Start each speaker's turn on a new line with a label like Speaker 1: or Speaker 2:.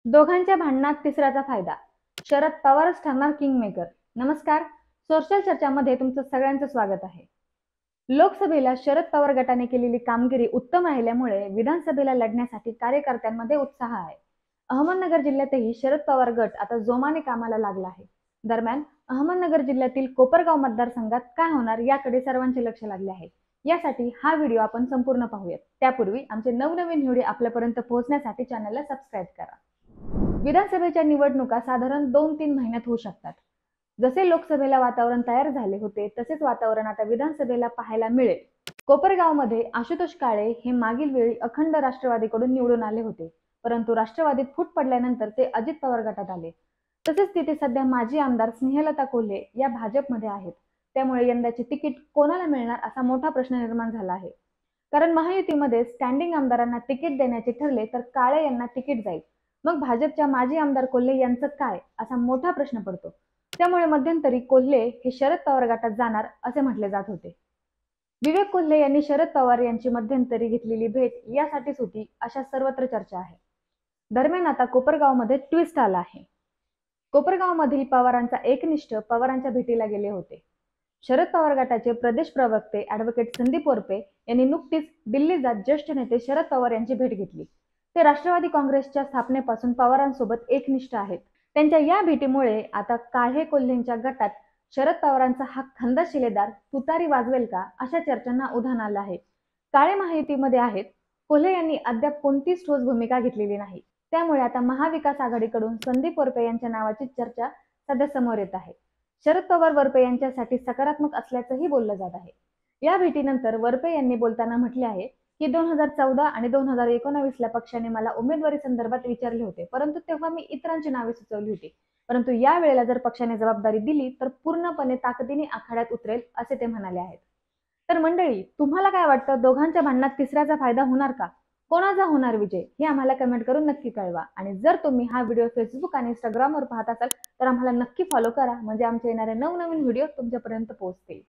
Speaker 1: दोघांच्या भांडणात तिसऱ्याचा फायदा. शरद पवारच ठरणार किंगमेकर. नमस्कार. सोशल चर्चामध्ये तुमचं सगळ्यांचं स्वागत आहे. लोकसभेला शरद पवार गटाने केलेली कामगिरी उत्तम राहिल्यामुळे विधानसभेला लढण्यासाठी कार्यकर्त्यांमध्ये उत्साह आहे. अहमदनगर जिल्ह्यातही शरद पवार गट आता जोमाने कामाला लागला आहे. दरम्यान अहमदनगर जिल्ह्यातील कोपरगाव मतदारसंघात काय होणार याकडे सर्वांचे लक्ष लागले आहे. यासाठी हा व्हिडिओ आपण संपूर्ण पाहूयात. त्यापूर्वी आमचे नवनवीन व्हिडिओ आपल्यापर्यंत पोहोचण्यासाठी चॅनलला सबस्क्राईब करा. विधानसभेच्या निवडणुका साधारण 2-3 महिन्यात होऊ शकतात. जसे लोकसभेला वातावरण तयार झाले होते तसेच वातावरण आता विधानसभेला पाहायला मिळेल. कोपरगावमध्ये आशुतोष काळे हे मागील वेळी अखंड राष्ट्रवादीकडून निवडून आले होते, परंतु राष्ट्रवादीत फूट पडल्यानंतर ते अजित पवार गटात आले. तसेच तिथे सध्या माजी आमदार स्नेहलता कोल्हे या भाजपमध्ये आहेत. त्यामुळे यंदाचे तिकीट कोणाला मिळणार असा मोठा प्रश्न निर्माण झाला आहे. कारण महायुतीमध्ये स्टँडिंग आमदारांना तिकीट देण्याचे ठरले तर काळे यांना तिकीट जाईल. मग भाजपच्या माजी आमदार कोल्हे यांचं काय असा मोठा प्रश्न पडतो. त्यामुळे मध्यंतरी कोल्हे हे शरद पवार गटात जाणार असे म्हटले जात होते. विवेक कोल्हे यांनी शरद पवार यांची मध्यंतरी घेतलेली भेट यासाठीच होती अशा सर्वत्र चर्चा आहे. दरम्यान आता कोपरगावमध्ये ट्विस्ट आला आहे. कोपरगावमधील पवारांचा एकनिष्ठ पवारांच्या भेटीला गेले होते. शरद पवार गटाचे प्रदेश प्रवक्ते ॲडव्होकेट संदीप वरपे यांनी नुकतीच दिल्ली जात ज्येष्ठ नेते शरद पवार यांची भेट घेतली. ते राष्ट्रवादी काँग्रेसच्या स्थापनेपासून पवारांसोबत एकनिष्ठ आहेत. त्यांच्या या भेटीमुळे आता काळे कोल्हेंच्या गटात शरद पवारांचा हा खंदा शिलेदार तुतारी वाजवेल का अशा चर्चांना उधाण आलं आहे. काळे महायुतीमध्ये आहेत. कोल्हे यांनी अद्याप कोणतीच ठोस भूमिका घेतलेली नाही. त्यामुळे आता महाविकास आघाडीकडून संदीप वरपे यांच्या नावाची चर्चा सध्या समोर येत आहे. शरद पवार वरपे यांच्यासाठी सकारात्मक असल्याचंही बोललं जात आहे. या भेटीनंतर वरपे यांनी बोलताना म्हटले आहे की 2014 आणि 2019ला पक्षाने मला उमेदवारी संदर्भात विचारले होते, परंतु तेव्हा मी इतरांची नावे सुचवली होती. परंतु या वेळेला जर पक्षाने जबाबदारी दिली तर पूर्णपणे ताकदीने आखाड्यात उतरेल असे ते म्हणाले आहेत. तर मंडळी, तुम्हाला काय वाटतं, दोघांच्या भांडणात तिसऱ्याचा फायदा होणार का? कोणाचा होणार विजय हे आम्हाला कमेंट करून नक्की कळवा. आणि जर तुम्ही हा व्हिडिओ फेसबुक आणि इंस्टाग्रामवर पाहत असाल तर आम्हाला नक्की फॉलो करा, म्हणजे आमचे येणारे नवनवीन व्हिडिओ तुमच्यापर्यंत पोहोचतील.